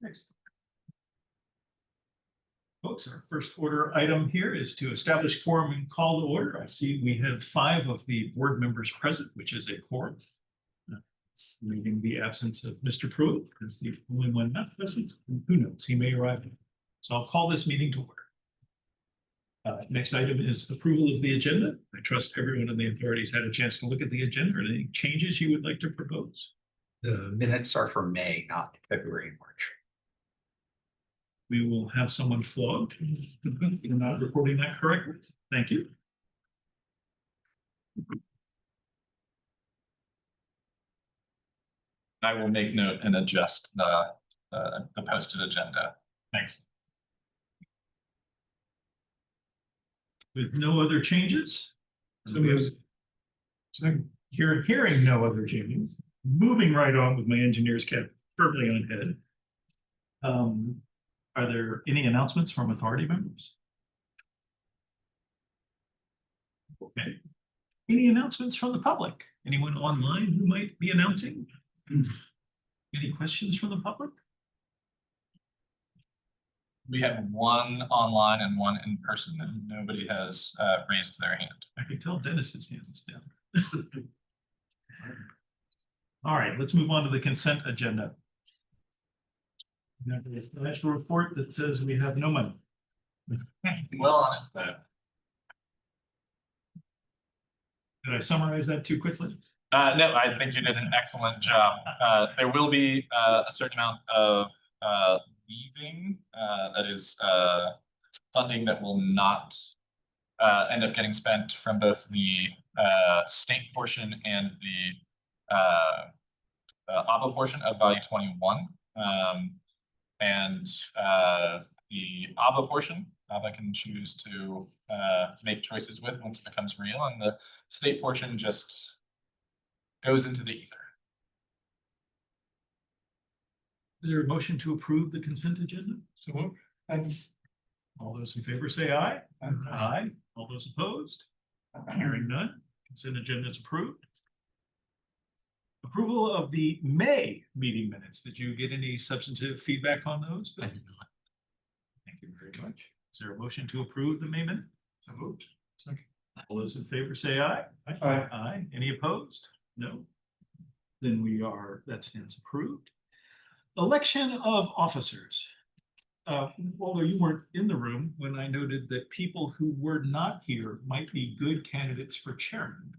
Next. Folks, our first order item here is to establish quorum and call to order. I see we have 5 of the board members present, which is a quorum. Leaving the absence of Mr. Pruitt as the only one not present. Who knows? He may arrive. So I'll call this meeting to order. Next item is approval of the agenda. I trust everyone in the authorities had a chance to look at the agenda. Are there any changes you would like to propose? The minutes are for May, not February and March. We will have someone flogged. You're not reporting that correctly. Thank you. I will make note and adjust the posted agenda. Thanks. With no other changes. So hearing no other changes, moving right on with my engineer's cap firmly on head. Are there any announcements from authority members? Okay. Any announcements from the public? Anyone online who might be announcing? Any questions from the public? We have one online and one in person, and nobody has raised their hand. I can tell Dennis's hand is down. All right, let's move on to the consent agenda. It's the financial report that says we have no money. Well on it. Did I summarize that too quickly? No, I think you did an excellent job. There will be a certain amount of leaving, that is funding that will not end up getting spent from both the state portion and the ABA portion of Value 21. And the ABA portion, ABA can choose to make choices with once it becomes real, and the state portion just goes into the ether. Is there a motion to approve the consent agenda? So moved. And all those in favor say aye. Aye. All those opposed? Hearing none. Consent agenda is approved. Approval of the May meeting minutes. Did you get any substantive feedback on those? I did not. Thank you very much. Is there a motion to approve the May minutes? So moved. Second. All those in favor say aye. Aye. Aye. Any opposed? No. Then that stands approved. Election of officers. Although you weren't in the room when I noted that people who were not here might be good candidates for chairman.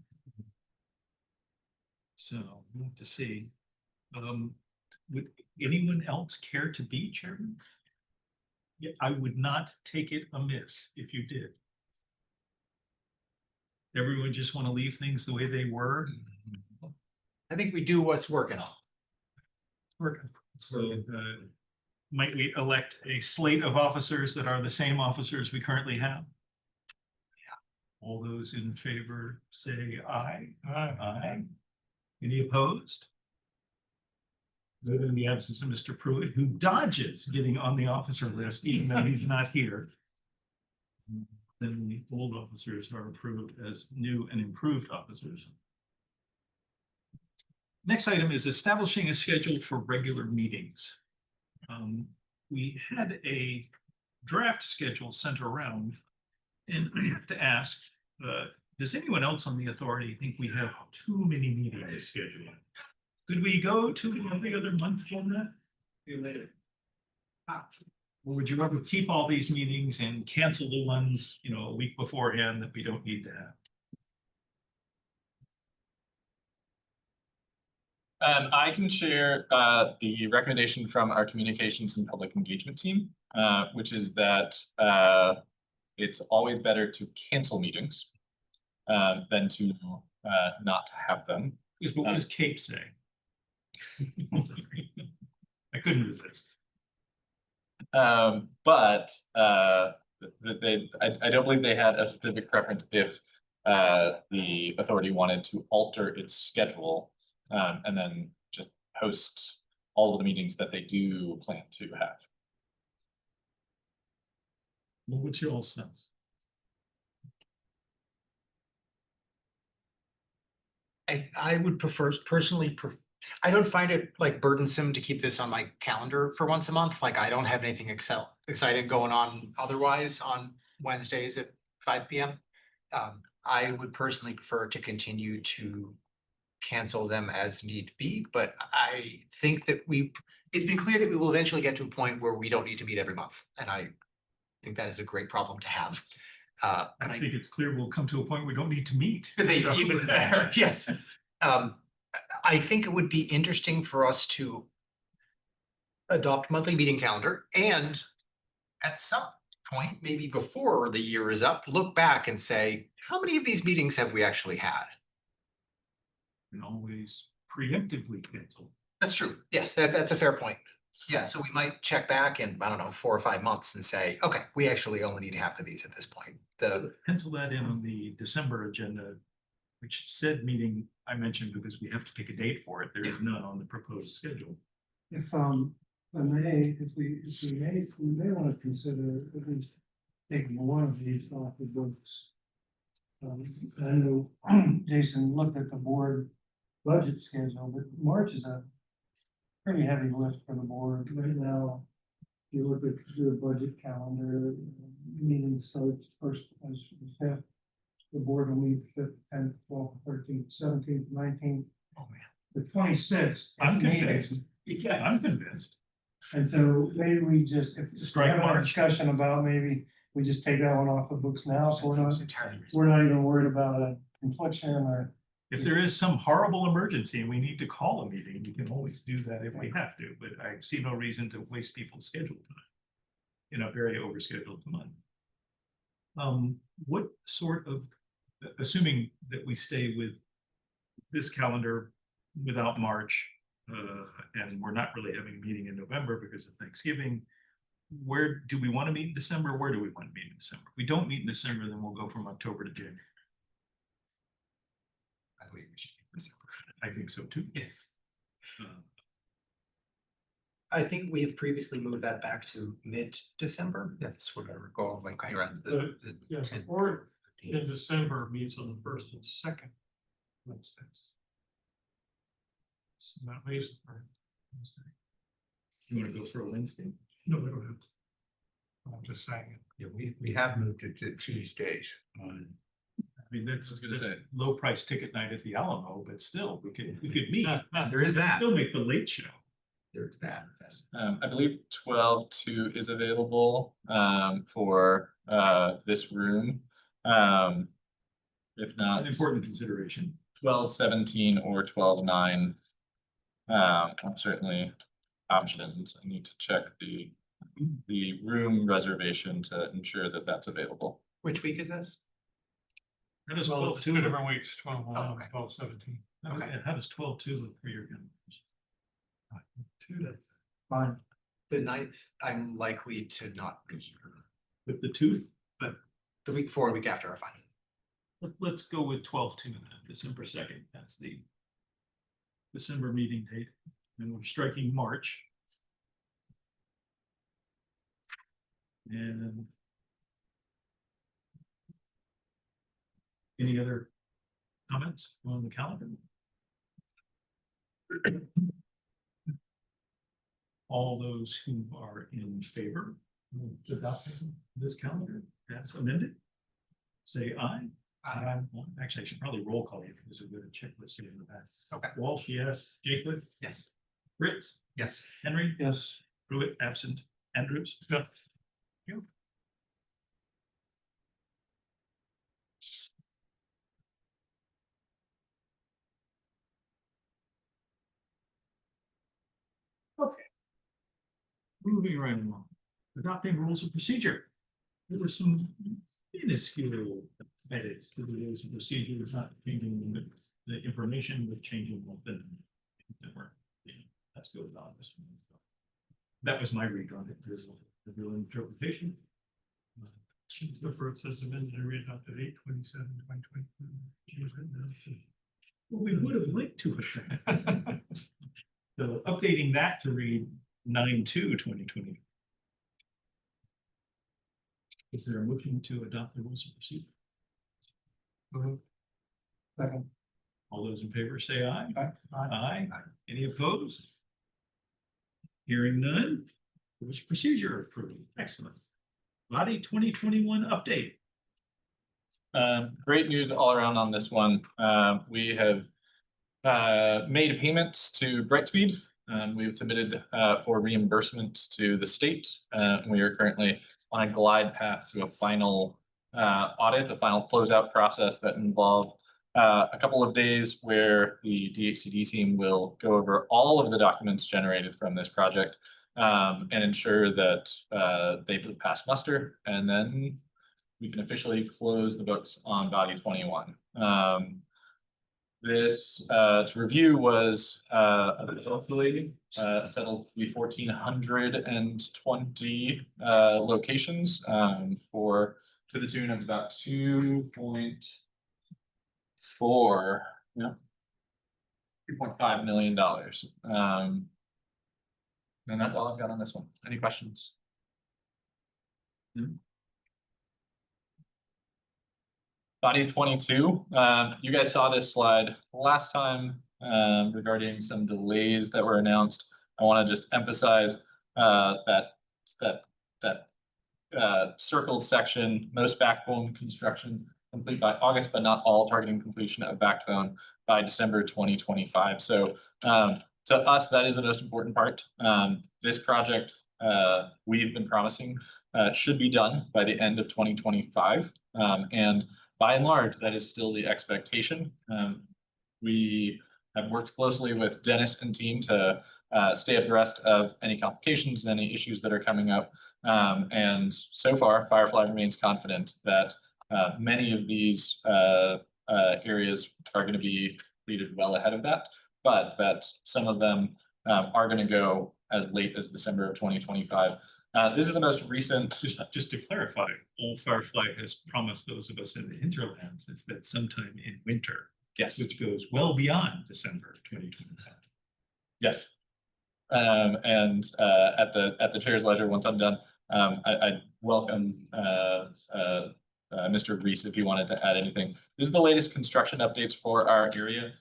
So we'll have to see. Would anyone else care to be chairman? Yeah, I would not take it amiss if you did. Everyone just want to leave things the way they were. I think we do what's working on. Working. So might we elect a slate of officers that are the same officers we currently have? Yeah. All those in favor say aye. Aye. Aye. Any opposed? Good. In the absence of Mr. Pruitt, who dodges getting on the officer list, even though he's not here. Then the old officers are approved as new and improved officers. Next item is establishing a schedule for regular meetings. We had a draft schedule sent around, and I have to ask, does anyone else on the authority think we have too many meetings scheduled? Could we go to every other month format? Or would you ever keep all these meetings and cancel the ones, a week beforehand that we don't need to have? I can share the recommendation from our communications and public engagement team, which is that it's always better to cancel meetings than to not have them. Yes, but what does CAPE say? I couldn't resist. But I don't believe they had a specific preference if the authority wanted to alter its schedule and then just host all of the meetings that they do plan to have. Well, what's your all sense? I would personally I don't find it like burdensome to keep this on my calendar for once a month. Like I don't have anything exciting going on otherwise on Wednesdays at 5 p.m. I would personally prefer to continue to cancel them as need be, but I think that it's been clear that we will eventually get to a point where we don't need to meet every month. And I think that is a great problem to have. I think it's clear we'll come to a point we don't need to meet. They So- even better, yes. I think it would be interesting for us to adopt monthly meeting calendar and at some point, maybe before the year is up, look back and say, how many of these meetings have we actually had? And always preemptively cancel. That's true. Yes, that's a fair point. Yeah, so we might check back in, I don't know, 4 or 5 months and say, okay, we actually only need half of these at this point. Pencil that in on the December agenda, which said meeting I mentioned because we have to pick a date for it. There is none on the proposed schedule. If we may want to consider at least taking one of these off the books. I know Jason looked at the board budget schedule, but March is a pretty heavy lift for the board right now. If you look at the budget calendar, meeting starts first as fifth. The board will meet fifth, 10th, 12th, 13th, 17th, 19th. Oh, man. The 26th. I'm meeting. convinced. Yeah, I'm convinced. And so maybe we just, if we Strike have a March. discussion about maybe we just take that one off the books now, so That seems entirely reasonable. we're not even worried about a confliction or. If there is some horrible emergency and we need to call a meeting, we can always do that if we have to, but I see no reason to waste people's schedule time in a very overscheduled month. What sort of, assuming that we stay with this calendar without March, and we're not really having a meeting in November because of Thanksgiving, where do we want to meet in December? Where do we want to meet in December? If we don't meet in December, then we'll go from October to January. I believe we should be December. I think so too. Yes. Uh, I think we have previously moved that back to mid-December. That's what I recall, like around the Yeah, 10th. or in December meets on the first and second Wednesdays. So that leaves it for Wednesday. You want to go for a Wednesday? No, we don't have. I'm just saying. Yeah, we have moved it to Tuesdays on. I mean, that's I was gonna that's say. low price ticket night at the Alamo, but still, we could meet. There is that. Still make the late show. There's that. I believe 12-2 is available for this room. If not, An important consideration. 12-17 or 12-9. Certainly options. I need to check the room reservation to ensure that that's available. Which week is this? How does Well, 12 it's 2 two different weeks, 12-1 Oh, and okay. 12-17. Okay, and how does 12-2 look for your calendars? Fine. The 9th, I'm likely to not be here. With the tooth? The week before and week after are fine. Let's go with 12-2 then, December 2nd. That's the December meeting date. And we're striking March. And any other comments on the calendar? All those who are in favor of adopting this calendar as amended, say aye. Well, actually, I should probably roll call you because we've got a checklist here in the past. Okay. Walsh, yes. Jacob, Yes. Fritz, Yes. Henry, Yes. Pruitt, absent, Andrews. Yeah. You. Okay. Moving right along, adopting rules of procedure. There were some minuscule edits to the rules of procedure, it's not changing the information, but changing the were, that's good on this one. That was my read on it, there's a real interpretation. The first says amended and readopted 8/27/2020. Well, we would have liked to have. So updating that to read 9/2/2020. Is there a motion to adopt the rules of procedure? Second. All those in favor say aye. Aye. Any opposed? Hearing none. Which procedure approved? Excellent. Body 2021 update. Great news all around on this one. We have made payments to Brightspeed. We've submitted for reimbursement to the state. We are currently on a glide path to a final audit, a final closeout process that involves a couple of days where the DHCD team will go over all of the documents generated from this project and ensure that they pass muster, and then we can officially close the books on body 21. This to review was hopefully settled to be 1,420 locations for to the tune of about 2.4, yeah, $2.5 million. And that's all I've got on this one. Any questions? Body 22, you guys saw this slide last time regarding some delays that were announced. I want to just emphasize that circled section, most backbone construction complete by August, but not all, targeting completion of backbone by December 2025. So to us, that is the most important part. This project we've been promising should be done by the end of 2025. And by and large, that is still the expectation. We have worked closely with Dennis and team to stay abreast of any complications and any issues that are coming up. And so far, Firefly remains confident that many of these areas are going to be completed well ahead of that, but that some of them are going to go as late as December of 2025. This is the most recent. Just to clarify, all Firefly has promised those of us in the hinterlands is that sometime in winter, Yes. which goes well beyond December 2025. Yes. And at the chair's leisure, once I'm done, I welcome Mr. Reese if he wanted to add anything. This is the latest construction updates for our area.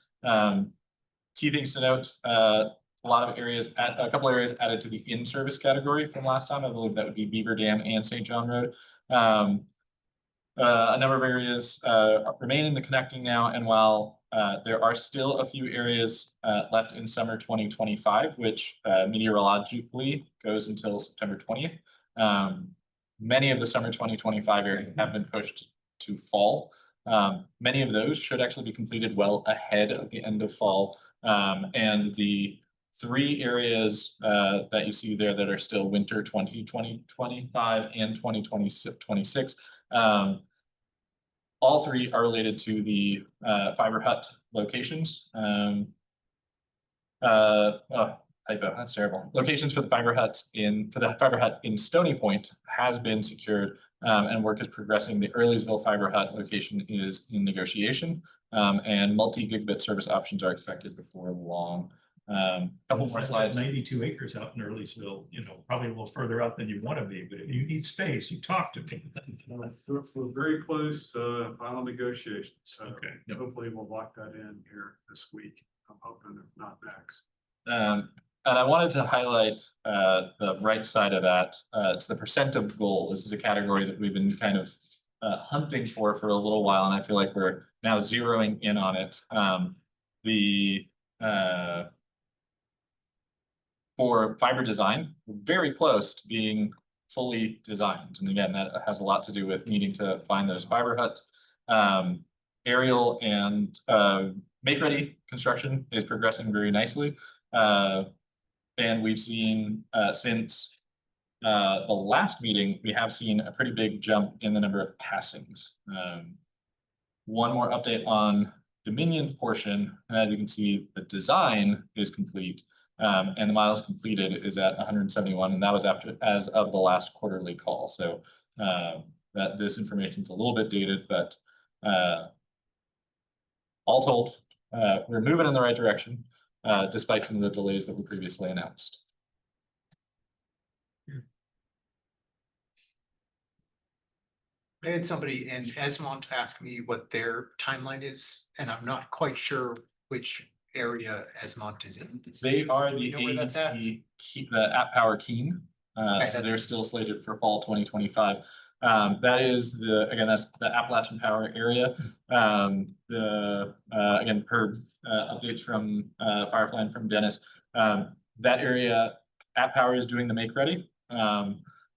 Key things to note. A lot of areas, a couple areas added to the in-service category from last time. I believe that would be Beaver Dam and St. John Road. A number of areas remain in the connecting now, and while there are still a few areas left in summer 2025, which meteorologically goes until September 20th, many of the summer 2025 areas have been pushed to fall. Many of those should actually be completed well ahead of the end of fall, and the 3 areas that you see there that are still winter 2025 and 2026. All 3 are related to the fiber hut locations. Typo, that's terrible. Locations for the fiber huts in Stony Point has been secured, and work is progressing. The Earleysville fiber hut location is in negotiation, and multi-gigabit service options are expected before long. Couple more slides. 92 acres out in Earleysville, probably a little further out than you want to be, but if you need space, you talk to me. We're very close to final negotiations, so Okay. hopefully we'll lock that in here this week. I'm hoping if not next. And I wanted to highlight the right side of that. It's the percent of goal. This is a category that we've been kind of hunting for a little while, and I feel like we're now zeroing in on it. For fiber design, we're very close to being fully designed. And again, that has a lot to do with needing to find those fiber huts. Aerial and make-ready construction is progressing very nicely. And we've seen since the last meeting, we have seen a pretty big jump in the number of passings. One more update on Dominion portion. As you can see, the design is complete. And the miles completed is at 171, and that was as of the last quarterly call. So that this information is a little bit dated, but all told, we're moving in the right direction, despite some of the delays that were previously announced. I had somebody in Esmont ask me what their timeline is, and I'm not quite sure which area Esmont is in. They are the You know where that's at? the App Power Keen. Okay, So that- they're still slated for fall 2025. That is that's the Appalachian Power area. Again, per updates from Firefly and from Dennis, that area, App Power is doing the make ready.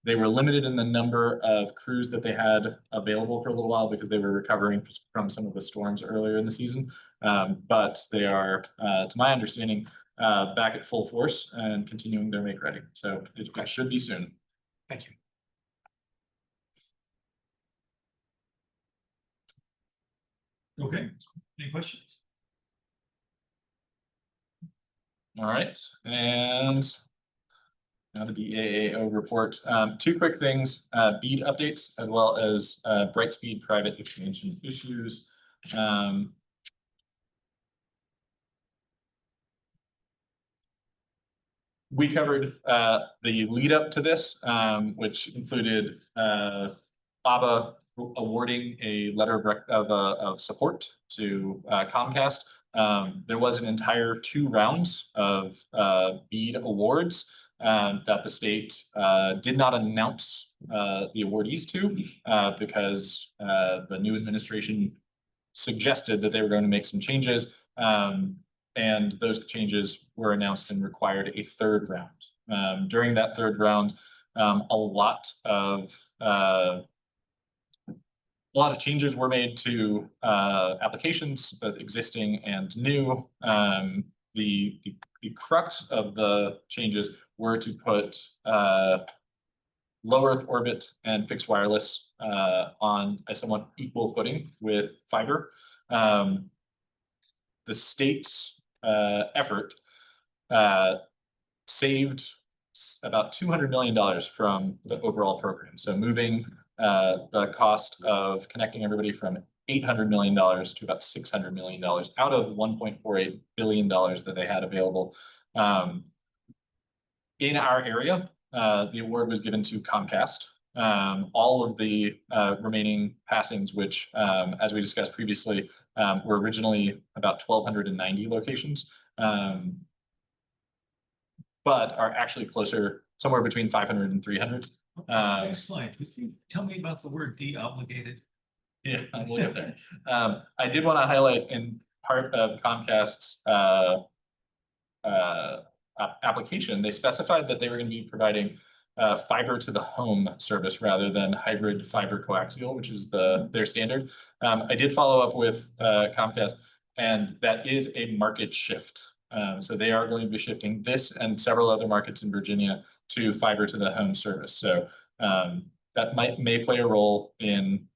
They were limited in the number of crews that they had available for a little while because they were recovering from some of the storms earlier in the season. But they are, to my understanding, back at full force and continuing their make ready. So it should be soon. Thank you. Okay, any questions? All right, and now the BAAO report. Two quick things, BEAD updates, as well as Brightspeed private expansion issues. We covered the lead up to this, which included ABA awarding a letter of support to Comcast. There was an entire 2 rounds of BEAD awards that the state did not announce the awardees to because the new administration suggested that they were going to make some changes. And those changes were announced and required a 3rd round. During that 3rd round, a lot of changes were made to applications, both existing and new. The crux of the changes were to put low Earth orbit and fixed wireless on a somewhat equal footing with fiber. The state's effort saved about $200 million from the overall program. So moving the cost of connecting everybody from $800 million to about $600 million out of $1.48 billion that they had available. In our area, the award was given to Comcast. All of the remaining passings, which, as we discussed previously, were originally about 1,290 locations, but are actually closer, somewhere between 500 and 300. Next slide, could you tell me about the word de-obligated? Yeah, we'll get there. I did want to highlight in part of Comcast's application, they specified that they were going to be providing fiber to the home service rather than hybrid fiber coaxial, which is their standard. I did follow up with Comcast, and that is a market shift. So they are going to be shifting this and several other markets in Virginia to fiber to the home service. So that may play a role in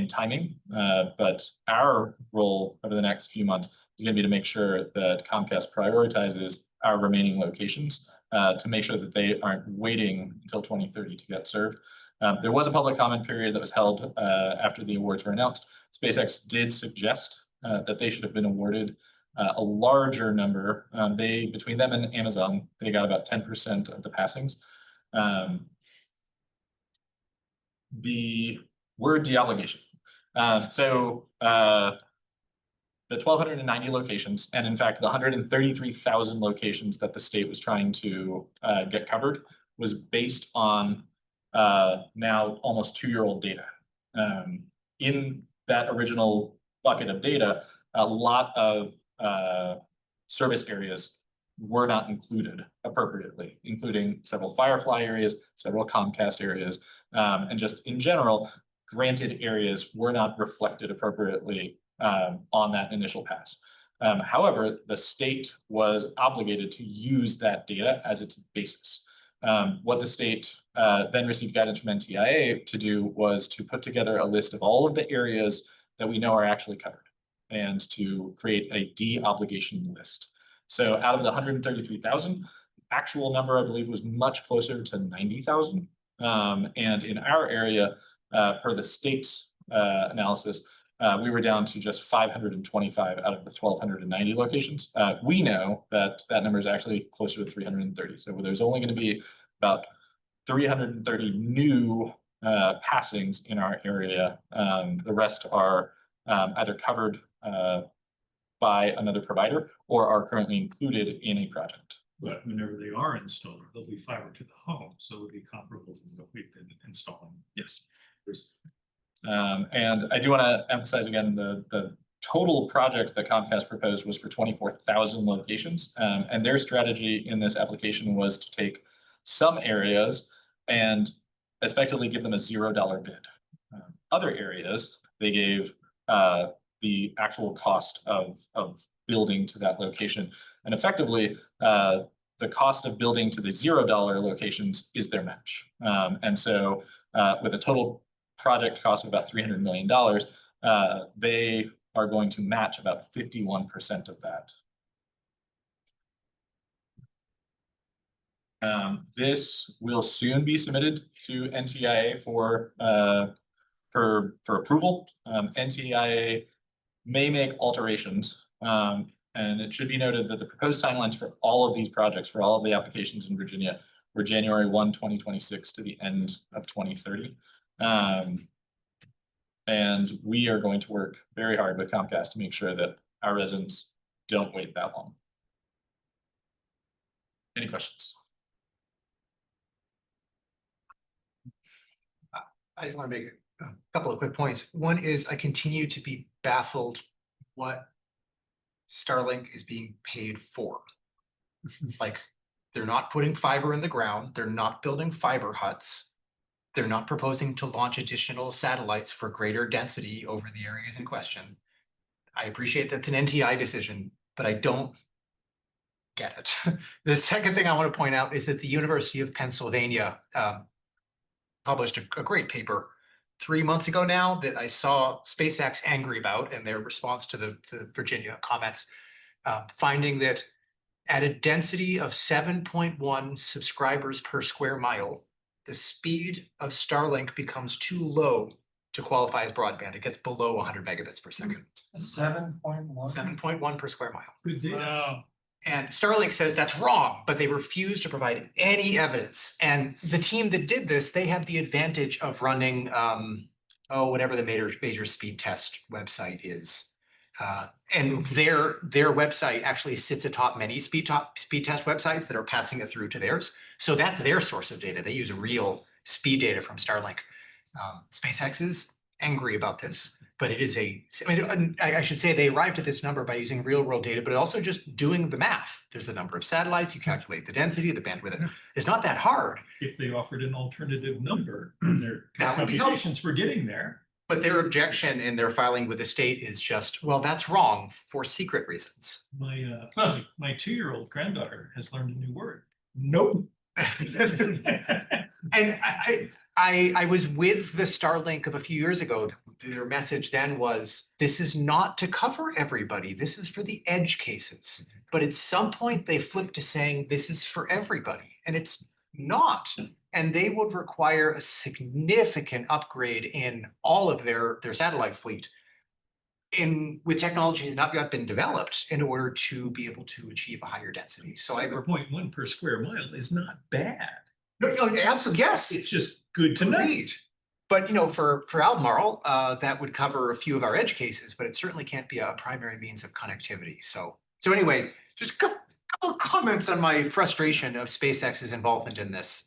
timing, but our role over the next few months is going to be to make sure that Comcast prioritizes our remaining locations to make sure that they aren't waiting until 2030 to get served. There was a public comment period that was held after the awards were announced. SpaceX did suggest that they should have been awarded a larger number. Between them and Amazon, they got about 10% of the passings. The word de-obligation. The 1,290 locations, and in fact, the 133,000 locations that the state was trying to get covered was based on now almost 2-year-old data. In that original bucket of data, a lot of service areas were not included appropriately, including several Firefly areas, several Comcast areas, and just in general, granted areas were not reflected appropriately on that initial pass. However, the state was obligated to use that data as its basis. What the state then received guidance from NTIA to do was to put together a list of all of the areas that we know are actually covered and to create a de-obligation list. So out of the 133,000, actual number, I believe, was much closer to 90,000. And in our area, per the state's analysis, we were down to just 525 out of the 1,290 locations. We know that that number is actually closer to 330. So there's only going to be about 330 new passings in our area. The rest are either covered by another provider or are currently included in a project. But whenever they are installed, they'll be fiber to the home, so it'll be comparable to what we've been installing. Yes. And I do want to emphasize again, the total project that Comcast proposed was for 24,000 locations. And their strategy in this application was to take some areas and effectively give them a $0 bid. Other areas, they gave the actual cost of building to that location. And effectively, the cost of building to the $0 locations is their match. And so with a total project cost of about $300 million, they are going to match about 51% of that. This will soon be submitted to NTIA for approval. NTIA may make alterations, and it should be noted that the proposed timelines for all of these projects, for all of the applications in Virginia, were January 1, 2026 to the end of 2030. And we are going to work very hard with Comcast to make sure that our residents don't wait that long. Any questions? I want to make a couple of quick points. One is I continue to be baffled what Starlink is being paid for. Like, they're not putting fiber in the ground. They're not building fiber huts. They're not proposing to launch additional satellites for greater density over the areas in question. I appreciate that's an NTI decision, but I don't get it. The second thing I want to point out is that the University of Pennsylvania published a great paper 3 months ago now that I saw SpaceX angry about in their response to the Virginia comments, finding that at a density of 7.1 subscribers per square mile, the speed of Starlink becomes too low to qualify as broadband. It gets below 100 megabits per second. 7.1. 7.1 per square mile. Good data. And Starlink says that's wrong, but they refuse to provide any evidence. And the team that did this, they have the advantage of running, whatever the major speed test website is. And their website actually sits atop many speed test websites that are passing it through to theirs. So that's their source of data. They use real speed data from Starlink. SpaceX is angry about this, but it is I should say they arrived at this number by using real world data, but also just doing the math. There's the number of satellites, you calculate the density, the bandwidth. It's not that hard. If they offered an alternative number, their That would be computations for getting there. But their objection in their filing with the state is just, well, that's wrong for secret reasons. My 2-year-old granddaughter has learned a new word. Nope. And I was with the Starlink of a few years ago. Their message then was, this is not to cover everybody. This is for the edge cases. But at some point they flipped to saying this is for everybody, and it's not. And they would require a significant upgrade in all of their satellite fleet with technologies not yet been developed in order to be able to achieve a higher density. So 7.1 per square mile is not bad. No, absolutely, yes. It's just good to know. Agreed. But for Albemarle, that would cover a few of our edge cases, but it certainly can't be a primary means of connectivity. So anyway, just a couple of comments on my frustration of SpaceX's involvement in this.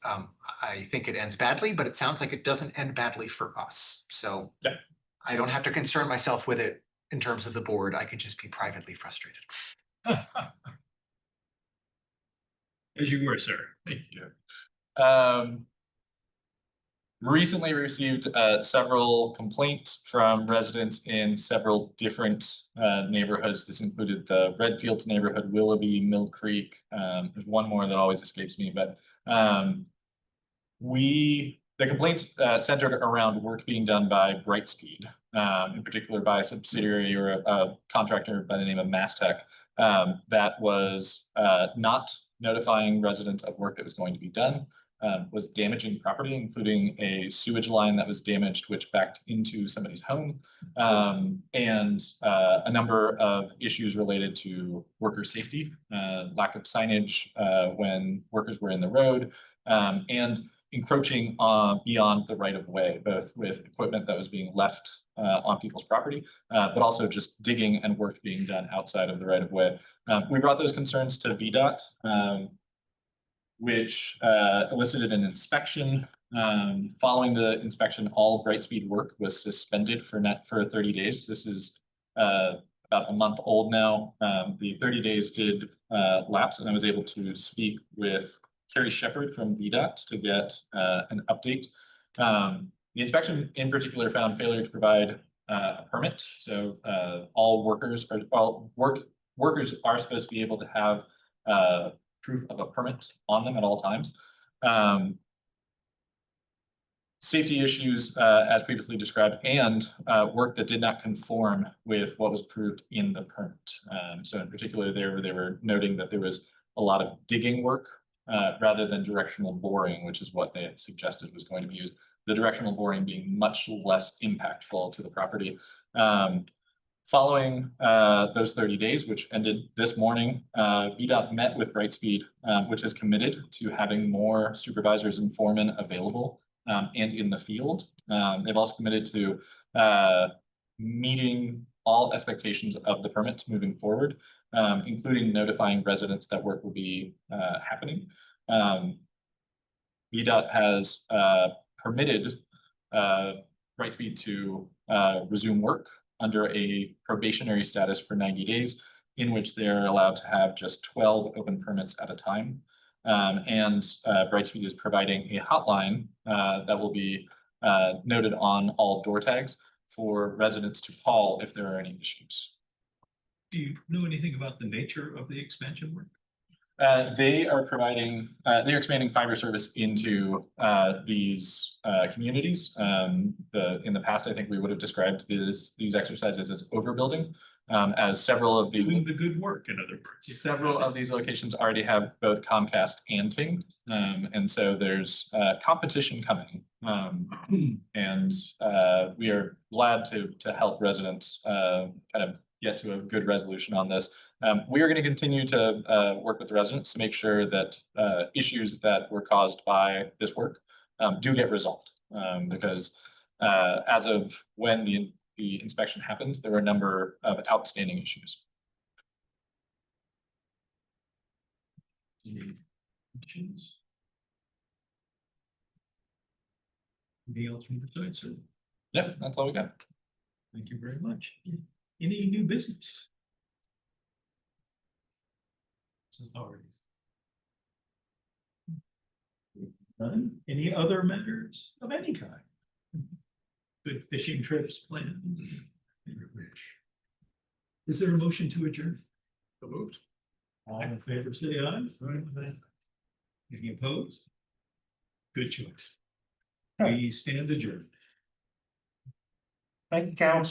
I think it ends badly, but it sounds like it doesn't end badly for us. So yeah. I don't have to concern myself with it in terms of the board. I could just be privately frustrated. As you were, sir. Thank you. Recently received several complaints from residents in several different neighborhoods. This included the Redfields neighborhood, Willoughby, Mill Creek. There's one more that always escapes me, but the complaints centered around work being done by Brightspeed, in particular by a subsidiary or a contractor by the name of Mastech, that was not notifying residents of work that was going to be done. Was damaging property, including a sewage line that was damaged, which backed into somebody's home, and a number of issues related to worker safety, lack of signage when workers were in the road, and encroaching beyond the right of way, both with equipment that was being left on people's property, but also just digging and work being done outside of the right of way. We brought those concerns to VDOT, which elicited an inspection. Following the inspection, all Brightspeed work was suspended for 30 days. This is about a month old now. The 30 days did lapse, and I was able to speak with Carrie Shepard from VDOT to get an update. The inspection in particular found failure to provide a permit. So all workers are supposed to be able to have proof of a permit on them at all times. Safety issues, as previously described, and work that did not conform with what was approved in the permit. So in particular, they were noting that there was a lot of digging work rather than directional boring, which is what they had suggested was going to be used. The directional boring being much less impactful to the property. Following those 30 days, which ended this morning, VDOT met with Brightspeed, which is committed to having more supervisors and foremen available and in the field. They've also committed to meeting all expectations of the permits moving forward, including notifying residents that work will be happening. VDOT has permitted Brightspeed to resume work under a probationary status for 90 days, in which they're allowed to have just 12 open permits at a time. And Brightspeed is providing a hotline that will be noted on all door tags for residents to call if there are any issues. Do you know anything about the nature of the expansion work? They are they're expanding fiber service into these communities. In the past, I think we would have described these exercises as overbuilding, as several of these Doing the good work, in other words. Several of these locations already have both Comcast and Ting, and so there's competition coming. And we are glad to help residents kind of get to a good resolution on this. We are going to continue to work with the residents to make sure that issues that were caused by this work do get resolved, because as of when the inspection happened, there were a number of outstanding issues. Any questions? Anything else from your side, sir? Yeah, that's all we got. Thank you very much. Any new business? Authority. None? Any other matters of any kind? Good fishing trips planned? Is there a motion to adjourn? So moved. All in favor, say aye. Any opposed? Good choice. We stand adjourned. Thank you, council.